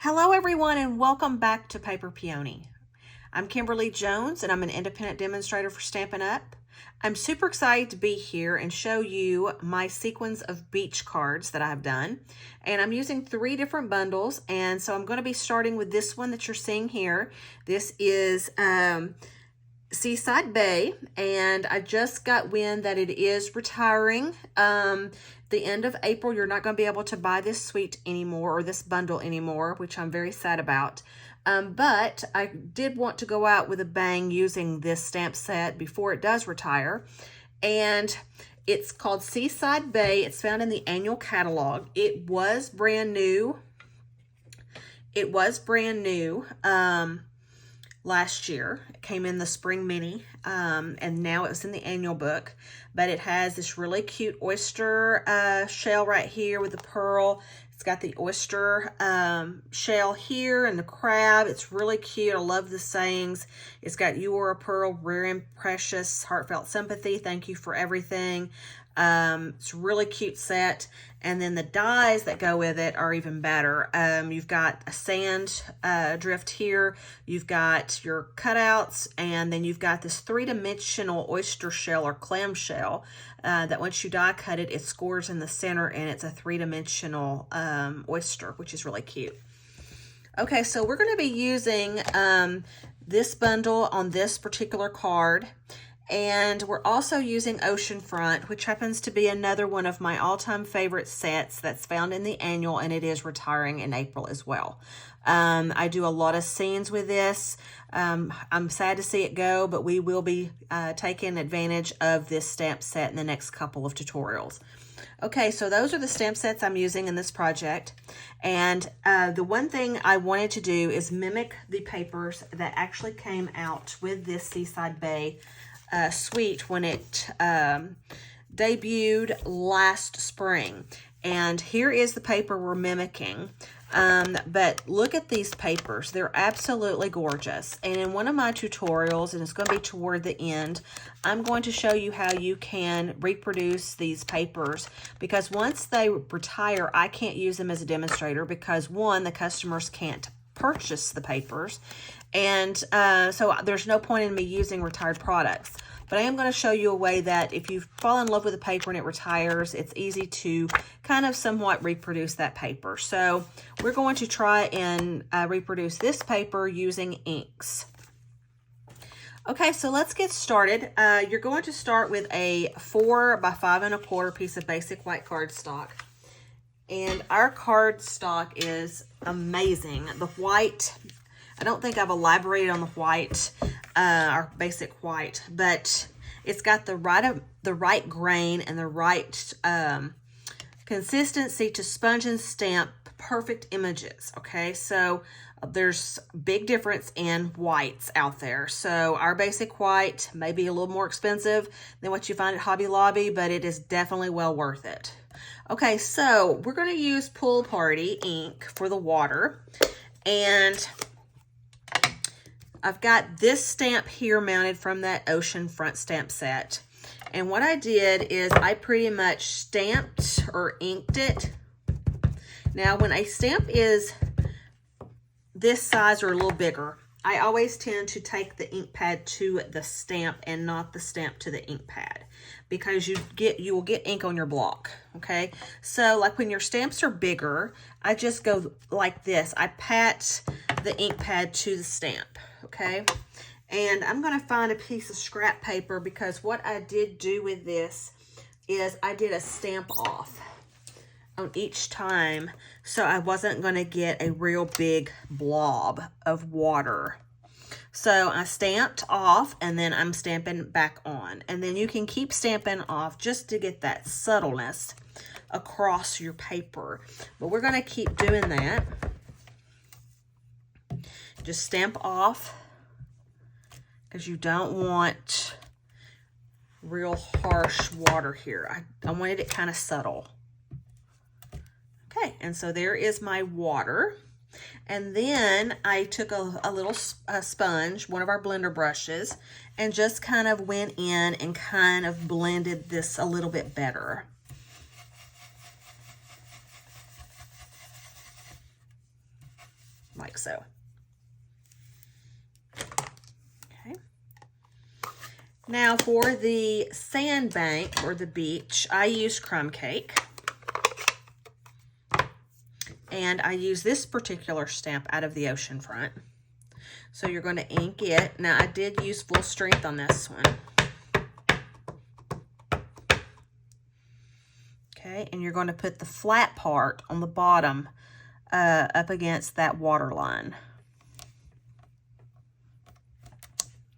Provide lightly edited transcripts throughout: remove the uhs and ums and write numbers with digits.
Hello everyone and welcome back to Paper Peony. I'm Kimberly Jones and I'm an independent demonstrator for Stampin' Up. I'm super excited to be here and show you my sequence of beach cards that I've done. And I'm using 3 different bundles, and so I'm going to be starting with this one that you're seeing here. This is Seaside Bay, and I just got wind that it is retiring. The end of April, you're not going to be able to buy this suite anymore, or this bundle anymore, which I'm very sad about. But I did want to go out with a bang using this stamp set before it does retire. And it's called Seaside Bay. It's found in the annual catalog. It was brand new. Last year. It came in the spring mini, and now it's in the annual book. But it has this really cute oyster shell right here with the pearl. It's got the oyster shell here and the crab. It's really cute. I love the sayings. It's got "You are a pearl, rare and precious, heartfelt sympathy, thank you for everything." It's a really cute set. And then the dies that go with it are even better. You've got a sand drift here. You've got your cutouts, and then you've got this 3-dimensional oyster shell or clam shell that once you die cut it, it scores in the center, and it's a 3-dimensional oyster, which is really cute. Okay, so we're going to be using this bundle on this particular card. And we're also using Oceanfront, which happens to be another one of my all-time favorite sets that's found in the annual, and it is retiring in April as well. I do a lot of scenes with this. I'm sad to see it go, but we will be taking advantage of this stamp set in the next couple of tutorials. Okay, so those are the stamp sets I'm using in this project. And the one thing I wanted to do is mimic the papers that actually came out with this Seaside Bay suite when it debuted last spring. And here is the paper we're mimicking. But look at these papers. They're absolutely gorgeous. And in one of my tutorials, and it's going to be toward the end, I'm going to show you how you can reproduce these papers, because once they retire, I can't use them as a demonstrator because, one, the customers can't purchase the papers, and so there's no point in me using retired products. But I am going to show you a way that if you fall in love with a paper and it retires, it's easy to kind of somewhat reproduce that paper. So we're going to try and reproduce this paper using inks. Okay, so let's get started. You're going to start with a 4 by 5 1/4 piece of basic white cardstock. And our cardstock is amazing. The white, I don't think I've elaborated on the white, our basic white, but it's got the right grain and the right consistency to sponge and stamp perfect images. Okay, so there's big difference in whites out there. So our basic white may be a little more expensive than what you find at Hobby Lobby, but it is definitely well worth it. Okay, so we're going to use Pool Party ink for the water, and I've got this stamp here mounted from that Oceanfront stamp set. And what I did is I pretty much stamped or inked it. Now, when a stamp is this size or a little bigger, I always tend to take the ink pad to the stamp and not the stamp to the ink pad, because you will get ink on your block. Okay, so like when your stamps are bigger, I just go like this. I pat the ink pad to the stamp. Okay, and I'm going to find a piece of scrap paper, because what I did do with this is I did a stamp off on each time, so I wasn't going to get a real big blob of water. So I stamped off, and then I'm stamping back on, and then you can keep stamping off just to get that subtleness across your paper. But we're going to keep doing that. Just stamp off, because you don't want real harsh water here. I wanted it kind of subtle. Okay, and so there is my water. And then I took a little sponge, one of our blender brushes, and just kind of went in and kind of blended this a little bit better. like so. Okay. Now for the sandbank or the beach, I use crumb cake. And I use this particular stamp out of the ocean front. So you're going to ink it. Now I did use full strength on this one. Okay, and you're going to put the flat part on the bottom up against that water line.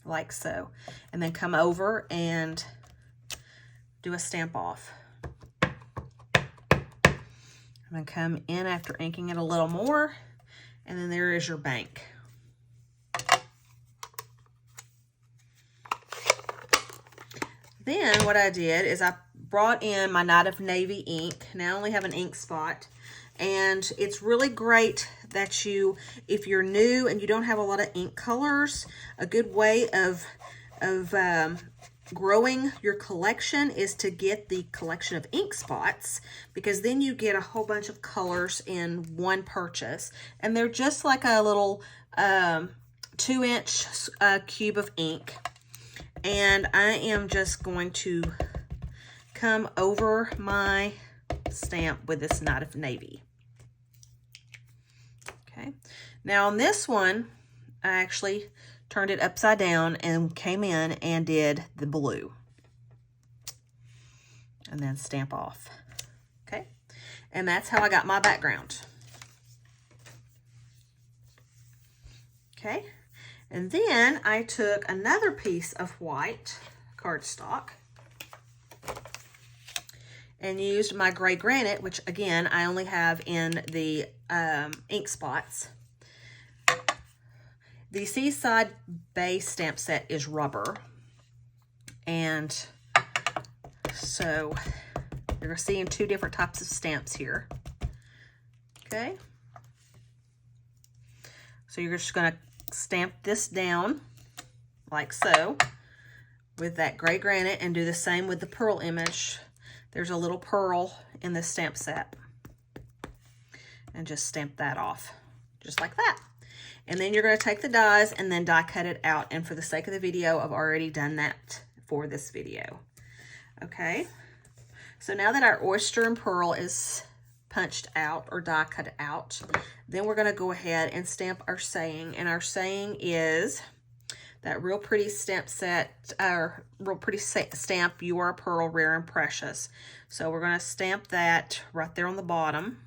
Like so. And then come over and do a stamp off. I'm going to come in after inking it a little more, and then there is your bank. Then what I did is I brought in my Night of Navy ink. Now I only have an ink spot, and it's really great that you, if you're new and you don't have a lot of ink colors, a good way of growing your collection is to get the collection of ink spots, because then you get a whole bunch of colors in one purchase, and they're just like a little 2-inch cube of ink. And I am just going to come over my stamp with this Night of Navy. Okay, now on this one I actually turned it upside down and came in and did the blue. And then stamp off. Okay, and that's how I got my background. Okay, and then I took another piece of white cardstock and used my gray granite, which again I only have in the ink spots. The Seaside Bay stamp set is rubber, and so you're seeing two different types of stamps here. Okay, so you're just going to stamp this down like so with that gray granite, and do the same with the pearl image. There's a little pearl in this stamp set, and just stamp that off just like that. And then you're going to take the dies and then die cut it out. And for the sake of the video, I've already done that for this video. Okay, so now that our oyster and pearl is punched out or die cut out, then we're going to go ahead and stamp our saying. And our saying is that real pretty stamp set, or real pretty stamp, you are a pearl, rare and precious. So we're going to stamp that right there on the bottom.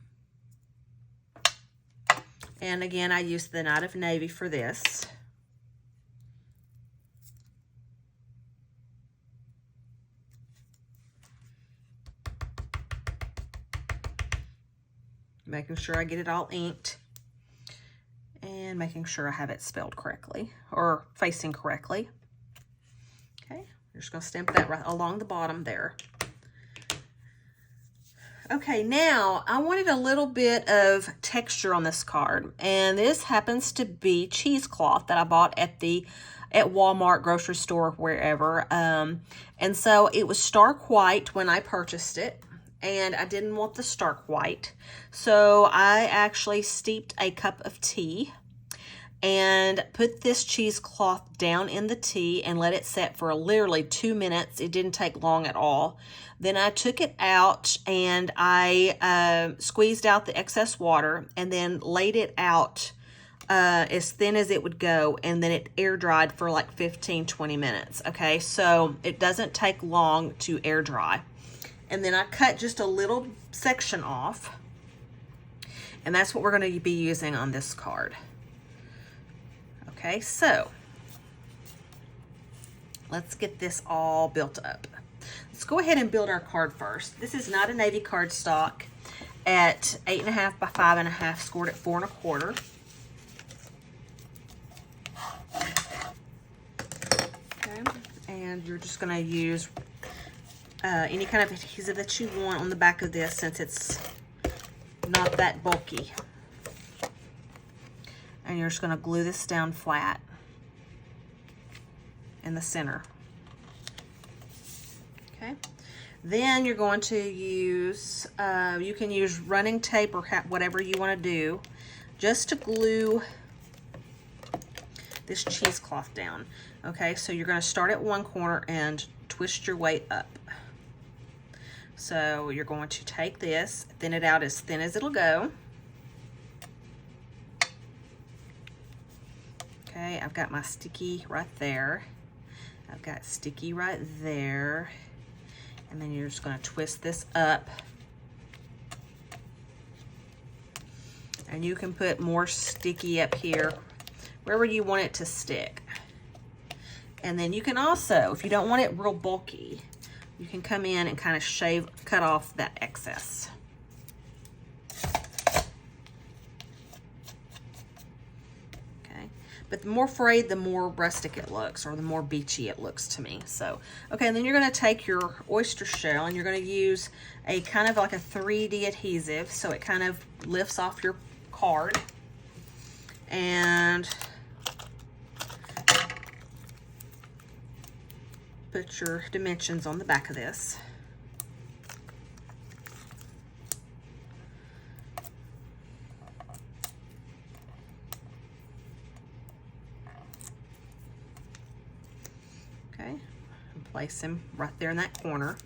And again, I used the Night of Navy for this. Making sure I get it all inked. And making sure I have it spelled correctly, or facing correctly. Okay, you're just going to stamp that right along the bottom there. Okay, now I wanted a little bit of texture on this card, and this happens to be cheesecloth that I bought at Walmart, grocery store, wherever. And so it was stark white when I purchased it, and I didn't want the stark white. So I actually steeped a cup of tea and put this cheesecloth down in the tea and let it set for literally 2 minutes. It didn't take long at all. Then I took it out and I squeezed out the excess water and then laid it out as thin as it would go, and then it air dried for like 15-20 minutes. Okay, so it doesn't take long to air dry. And then I cut just a little section off, and that's what we're going to be using on this card. Okay, so let's get this all built up. Let's go ahead and build our card first. This is Night of Navy cardstock at 8.5 by 5.5, scored at 4 1/4. Okay, and you're just going to use any kind of adhesive that you want on the back of this, since it's not that bulky. And you're just going to glue this down flat in the center. Okay. Then you're going to use, you can use running tape or whatever you want to do. just to glue this cheesecloth down. Okay, so you're going to start at one corner and twist your way up. So you're going to take this, thin it out as thin as it'll go. Okay, I've got my sticky right there. I've got sticky right there. And then you're just going to twist this up. And you can put more sticky up here, wherever you want it to stick. And then you can also, if you don't want it real bulky, you can come in and kind of cut off that excess. Okay, but the more frayed, the more rustic it looks, or the more beachy it looks to me. So, okay, and then you're gonna take your oyster shell and you're gonna use a kind of like a 3D adhesive, so it kind of lifts off your card. And put your dimensions on the back of this. Okay, and place them right there in that corner.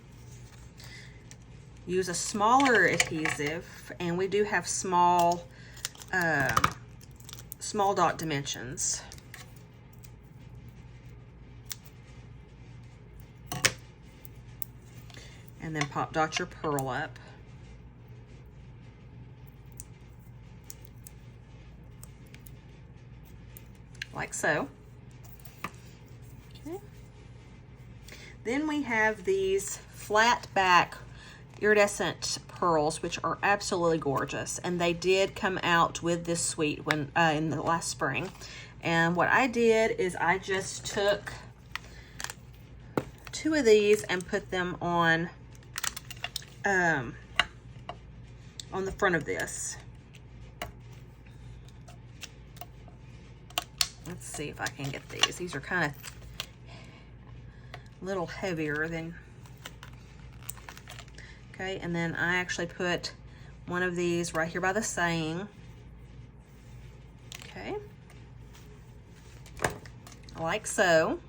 Use a smaller adhesive, and we do have small dot dimensions. And then pop dot your pearl up. Like so. Okay. Then we have these flat back iridescent pearls, which are absolutely gorgeous. And they did come out with this suite when in the last spring. And what I did is I just took 2 of these and put them on the front of this. Let's see if I can get these. These are kind of a little heavier than, okay, and then I actually put one of these right here by the saying. Okay, like so.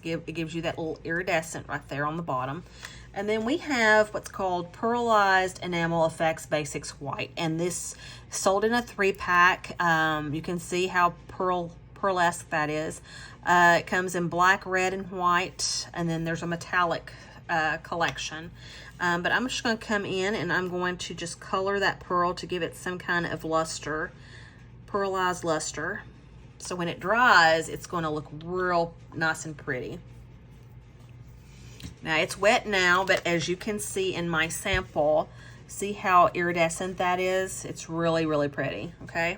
It gives you that little iridescent right there on the bottom. And then we have what's called Pearlized Enamel Effects Basics White. And this sold in a 3-pack. You can see how pearlesque that is. It comes in black, red, and white. And then there's a metallic collection. But I'm just going to come in and I'm going to just color that pearl to give it some kind of luster. Pearlized luster. So when it dries, it's going to look real nice and pretty. Now it's wet now, but as you can see in my sample, see how iridescent that is? It's really, really pretty, okay?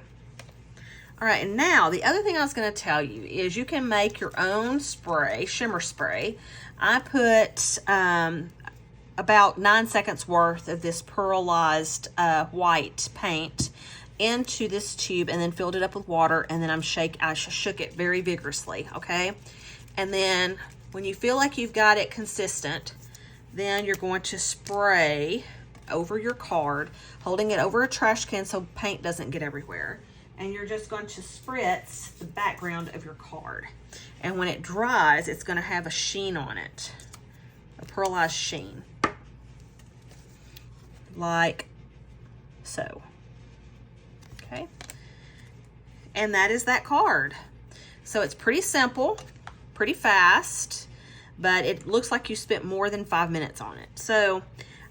All right, and now the other thing I was gonna tell you is you can make your own spray, shimmer spray. I put about 9 seconds worth of this pearlized white paint into this tube and then filled it up with water, and then I shook it very vigorously, okay? And then when you feel like you've got it consistent, then you're going to spray over your card, holding it over a trash can so paint doesn't get everywhere. And you're just going to spritz the background of your card. And when it dries, it's going to have a sheen on it, a pearlized sheen, like so. Okay, and that is that card. So it's pretty simple, pretty fast, but it looks like you spent more than 5 minutes on it. So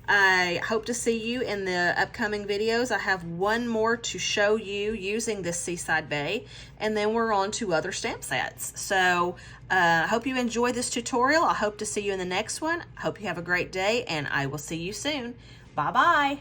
I hope to see you in the upcoming videos. I have one more to show you using this Seaside Bay, and then we're on to other stamp sets. So I hope you enjoyed this tutorial. I hope to see you in the next one. I hope you have a great day, and I will see you soon. Bye-bye.